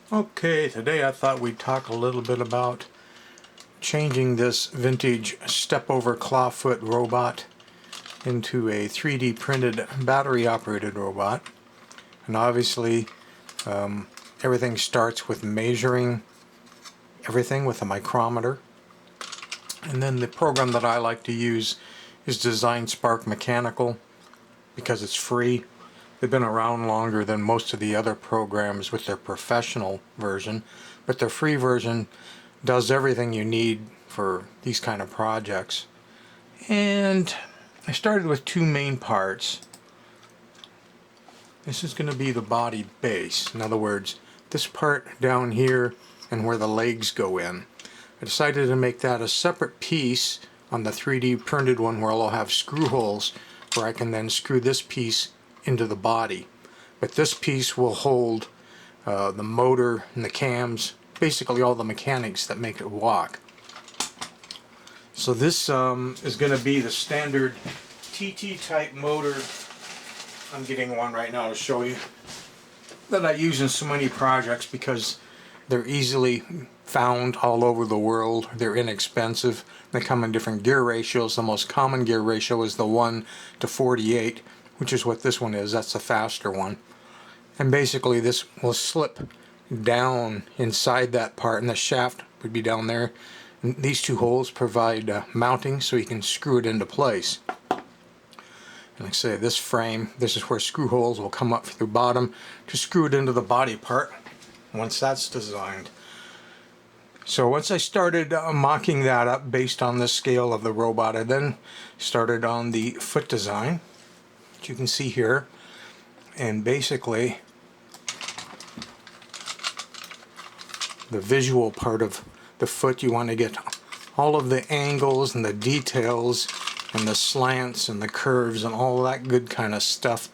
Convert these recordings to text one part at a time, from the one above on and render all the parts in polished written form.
Okay, today I thought we'd talk a little bit about changing this vintage step-over clawfoot robot into a 3D printed battery operated robot. And obviously everything starts with measuring everything with a micrometer. And then the program that I like to use is Design Spark Mechanical because it's free. They've been around longer than most of the other programs with their professional version, but their free version does everything you need for these kind of projects. And I started with two main parts. This is going to be the body base. In other words, this part down here and where the legs go in. I decided to make that a separate piece on the 3D printed one where I'll have screw holes where I can then screw this piece into the body. But this piece will hold the motor and the cams, basically all the mechanics that make it walk. So this is going to be the standard TT type motor. I'm getting one right now to show you that I use in so many projects because they're easily found all over the world. They're inexpensive. They come in different gear ratios. The most common gear ratio is the 1:48, which is what this one is. That's the faster one. And basically this will slip down inside that part, and the shaft would be down there. And these two holes provide mounting so you can screw it into place. And like I say, this frame, this is where screw holes will come up through the bottom to screw it into the body part once that's designed. So once I started mocking that up based on the scale of the robot, I then started on the foot design, which you can see here. And basically the visual part of the foot, you want to get all of the angles and the details and the slants and the curves and all that good kind of stuff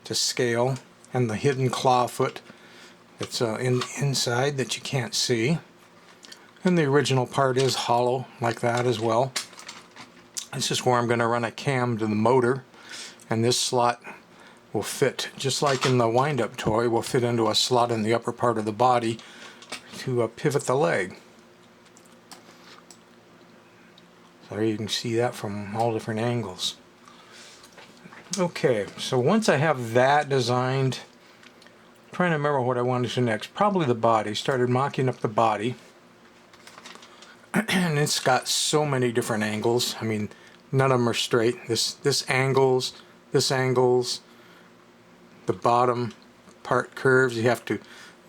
to scale. And the hidden claw foot that's inside that you can't see. And the original part is hollow like that as well. This is where I'm going to run a cam to the motor, and this slot will fit, just like in the wind-up toy, will fit into a slot in the upper part of the body to pivot the leg. So you can see that from all different angles. Okay, so once I have that designed, I'm trying to remember what I wanted to do next. Probably the body. Started mocking up the body. And it's got so many different angles. I mean, none of them are straight. This angles, the bottom part curves. You have to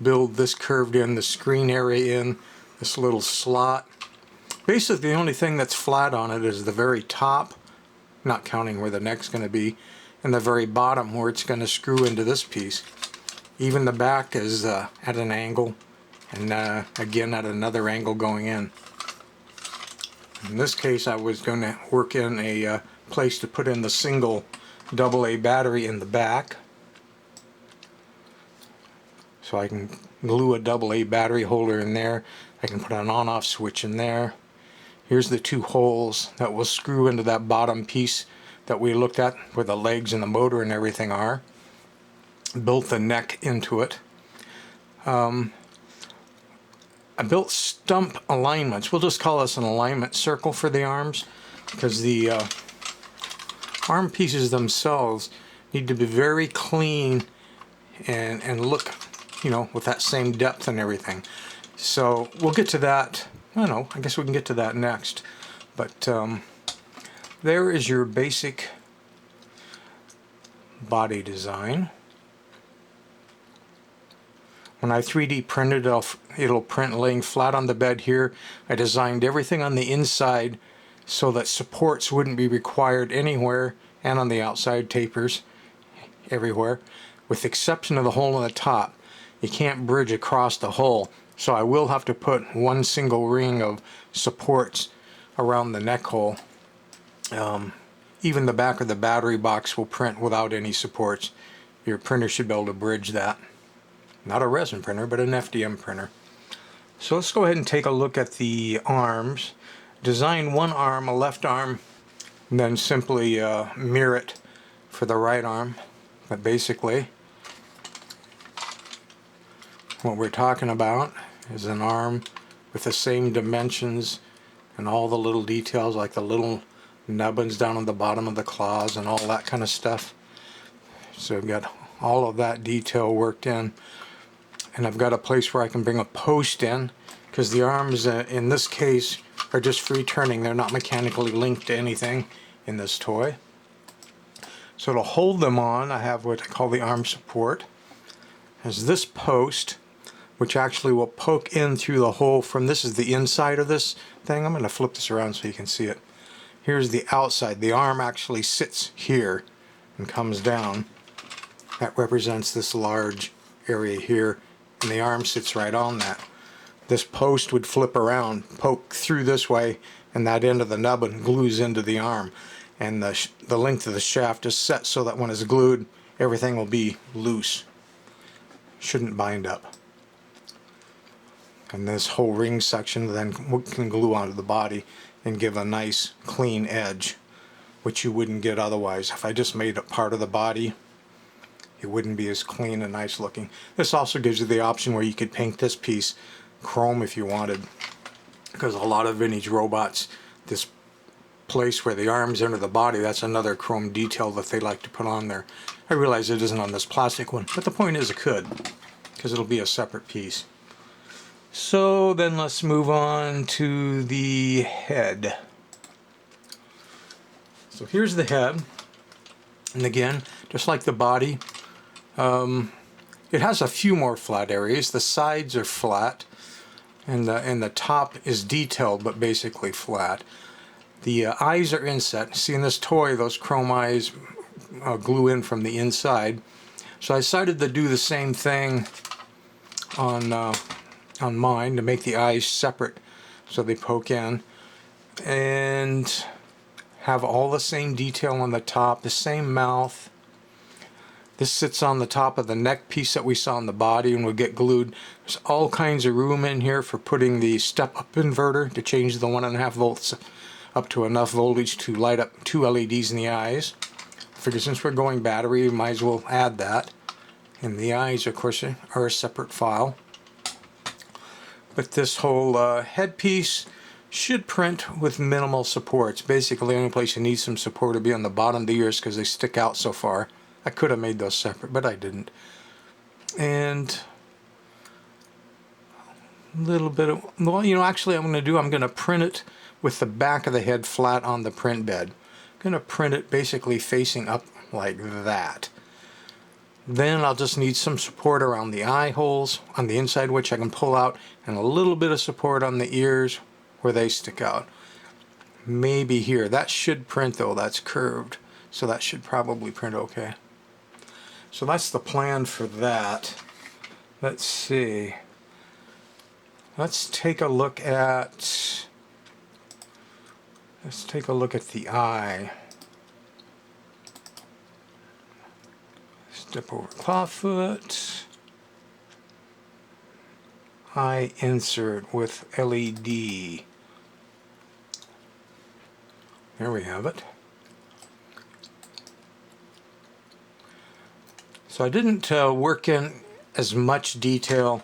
build this curved in, the screen area in, this little slot. Basically, the only thing that's flat on it is the very top, not counting where the neck's going to be, and the very bottom where it's going to screw into this piece. Even the back is at an angle, and again at another angle going in. In this case, I was going to work in a place to put in the single AA battery in the back. So I can glue a AA battery holder in there. I can put an on-off switch in there. Here's the two holes that will screw into that bottom piece that we looked at where the legs and the motor and everything are. Built the neck into it. I built stump alignments. We'll just call this an alignment circle for the arms, because the arm pieces themselves need to be very clean and look, you know, with that same depth and everything. So we'll get to that. I don't know, I guess we can get to that next. But there is your basic body design. When I 3D printed it, it'll print laying flat on the bed here. I designed everything on the inside so that supports wouldn't be required anywhere, and on the outside tapers everywhere, with the exception of the hole in the top. You can't bridge across the hole, so I will have to put one single ring of supports around the neck hole. Even the back of the battery box will print without any supports. Your printer should be able to bridge that. Not a resin printer, but an FDM printer. So let's go ahead and take a look at the arms. Design one arm, a left arm, and then simply mirror it for the right arm. But basically, What we're talking about is an arm with the same dimensions and all the little details, like the little nubbins down on the bottom of the claws and all that kind of stuff. So I've got all of that detail worked in, and I've got a place where I can bring a post in, because the arms in this case are just free turning. They're not mechanically linked to anything in this toy. So to hold them on, I have what I call the arm support. There's this post, which actually will poke in through the hole from, this is the inside of this thing. I'm going to flip this around so you can see it. Here's the outside. The arm actually sits here and comes down. That represents this large area here, and the arm sits right on that. This post would flip around, poke through this way, and that end of the nubbin glues into the arm. And the length of the shaft is set so that when it's glued, everything will be loose. Shouldn't bind up. And this whole ring section then can glue onto the body and give a nice clean edge, which you wouldn't get otherwise. If I just made it part of the body, it wouldn't be as clean and nice looking. This also gives you the option where you could paint this piece chrome if you wanted, because a lot of vintage robots, this place where the arms enter the body, that's another chrome detail that they like to put on there. I realize it isn't on this plastic one, but the point is it could, because it'll be a separate piece. So then let's move on to the head. So here's the head, and again, just like the body, it has a few more flat areas. The sides are flat, and the top is detailed but basically flat. The eyes are inset. See, in this toy, those chrome eyes glue in from the inside. So I decided to do the same thing on mine, to make the eyes separate so they poke in, and have all the same detail on the top, the same mouth. This sits on the top of the neck piece that we saw in the body and will get glued. There's all kinds of room in here for putting the step-up inverter to change the 1.5 volts up to enough voltage to light up 2 LEDs in the eyes. I figure since we're going battery, we might as well add that. And the eyes, of course, are a separate file. But this whole headpiece should print with minimal supports. Basically, the only place you need some support would be on the bottom of the ears because they stick out so far. I could have made those separate, but I didn't. And a little bit of, well, you know, actually I'm going to print it with the back of the head flat on the print bed. I'm going to print it basically facing up like that. Then I'll just need some support around the eye holes on the inside, which I can pull out, and a little bit of support on the ears where they stick out. Maybe here. That should print though, that's curved. So that should probably print okay. So that's the plan for that. Let's see. Let's take a look at the eye. Step over clawfoot. Eye insert with LED. There we have it. So I didn't work in as much detail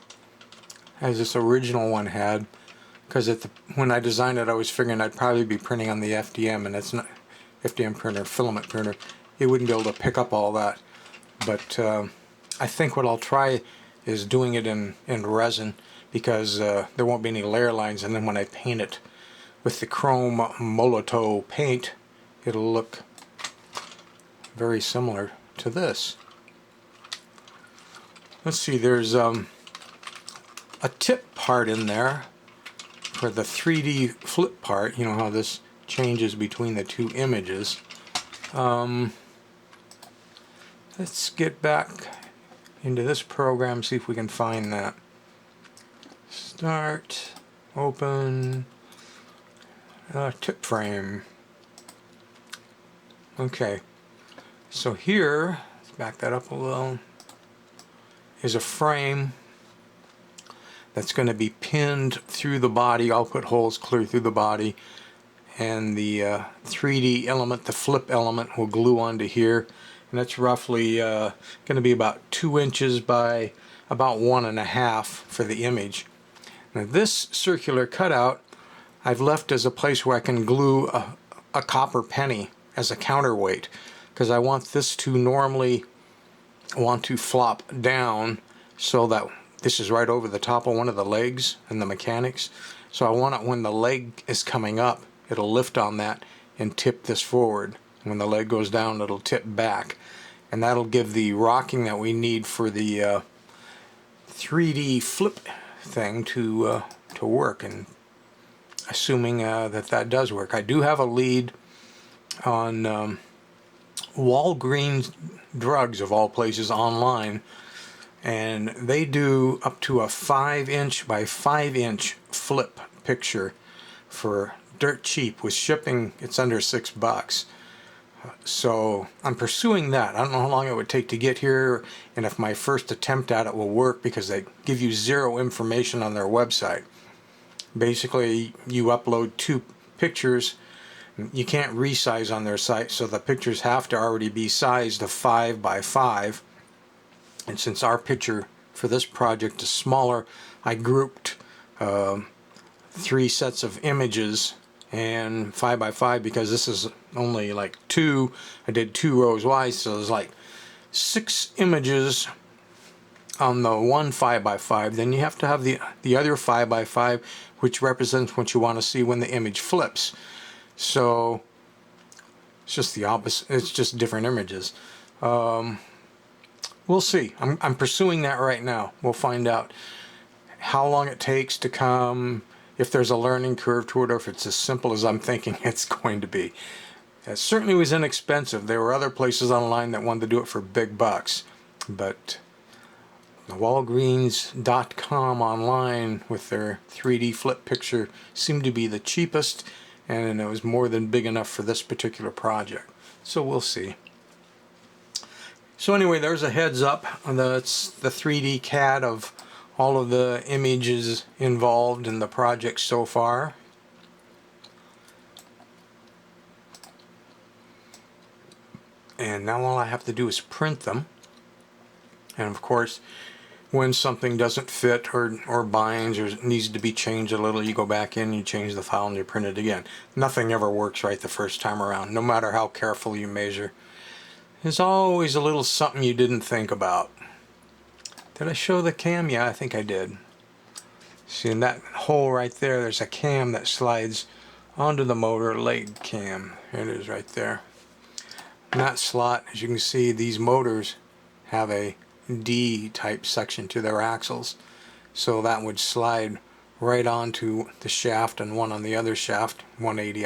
as this original one had, because when I designed it, I was figuring I'd probably be printing on the FDM, and it's not FDM printer, filament printer. It wouldn't be able to pick up all that. But I think what I'll try is doing it in resin, because there won't be any layer lines, and then when I paint it with the chrome Molotow paint, it'll look very similar to this. Let's see, there's a tip part in there for the 3D flip part. You know how this changes between the two images. Let's get back into this program, see if we can find that. Start, open, tip frame. Okay, so here, let's back that up a little, is a frame that's going to be pinned through the body. I'll put holes clear through the body, and the 3D element, the flip element, will glue onto here, and that's roughly going to be about 2 inches by about 1.5 for the image. Now this circular cutout I've left as a place where I can glue a copper penny as a counterweight, because I want this to normally want to flop down so that this is right over the top of one of the legs and the mechanics. So I want it when the leg is coming up, it'll lift on that and tip this forward. When the leg goes down, it'll tip back. And that'll give the rocking that we need for the 3D flip thing to work. And assuming that does work. I do have a lead on Walgreens Drugs, of all places, online, and they do up to a 5" by 5" flip picture for dirt cheap. With shipping, it's under $6. So I'm pursuing that. I don't know how long it would take to get here, and if my first attempt at it will work, because they give you zero information on their website. Basically, you upload 2 pictures. You can't resize on their site, so the pictures have to already be sized of 5 by 5. And since our picture for this project is smaller, I grouped 3 sets of images and 5 by 5, because this is only like 2. I did 2 rows wide, so there's like 6 images on the one 5 by 5. Then you have to have the other 5 by 5, which represents what you want to see when the image flips. So it's just the opposite. It's just different images. We'll see. I'm pursuing that right now. We'll find out how long it takes to come, if there's a learning curve to it, or if it's as simple as I'm thinking it's going to be. It certainly was inexpensive. There were other places online that wanted to do it for big bucks, but the Walgreens.com online with their 3D flip picture seemed to be the cheapest, and it was more than big enough for this particular project. So we'll see. So anyway, there's a heads up. That's the 3D CAD of all of the images involved in the project so far. And now all I have to do is print them. And of course, when something doesn't fit or binds or needs to be changed a little, you go back in, you change the file, and you print it again. Nothing ever works right the first time around, no matter how careful you measure. There's always a little something you didn't think about. Did I show the cam? Yeah, I think I did. See, in that hole right there, there's a cam that slides onto the motor leg cam. There it is right there. In that slot, as you can see, these motors have a D type section to their axles, so that would slide right onto the shaft and one on the other shaft, 180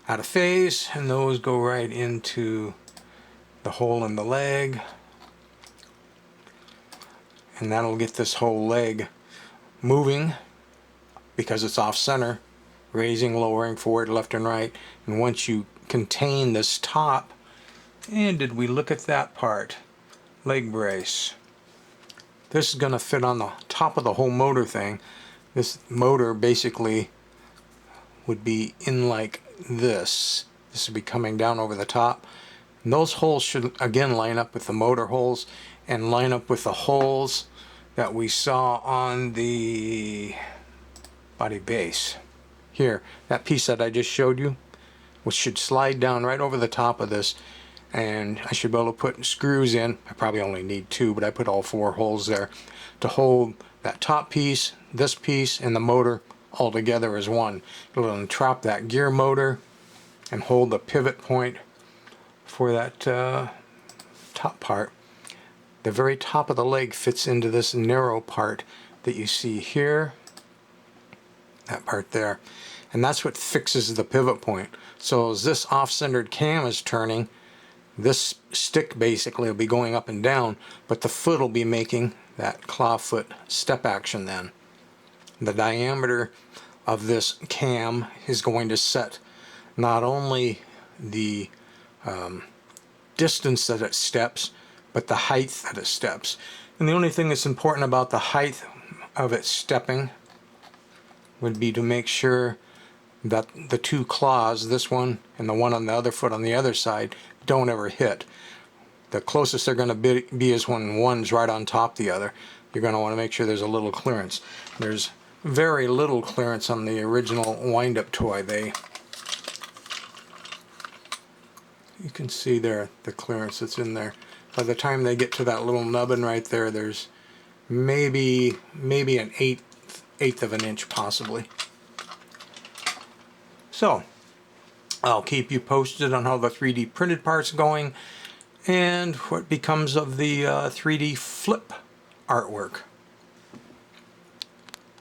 out of phase, and those go right into the hole in the leg, and that'll get this whole leg moving because it's off center, raising, lowering, forward, left and right. And once you contain this top, and did we look at that part? Leg brace. This is going to fit on the top of the whole motor thing. This motor basically would be in like this. This would be coming down over the top. And those holes should again line up with the motor holes and line up with the holes that we saw on the body base. Here, that piece that I just showed you, which should slide down right over the top of this. And I should be able to put screws in. I probably only need 2, but I put all 4 holes there to hold that top piece, this piece, and the motor all together as one. It'll entrap that gear motor and hold the pivot point for that top part. The very top of the leg fits into this narrow part that you see here, that part there. And that's what fixes the pivot point. So as this off-centered cam is turning, this stick basically will be going up and down, but the foot will be making that claw foot step action then. The diameter of this cam is going to set not only the distance that it steps, but the height that it steps. And the only thing that's important about the height of it stepping would be to make sure that the 2 claws, this one and the one on the other foot on the other side, don't ever hit. The closest they're going to be is when one's right on top of the other. you're going to want to make sure there's a little clearance. There's very little clearance on the original wind-up toy. You can see there the clearance that's in there. By the time they get to that little nubbin right there, there's maybe an eighth of an inch possibly. So I'll keep you posted on how the 3D printed part's going and what becomes of the 3D flip artwork.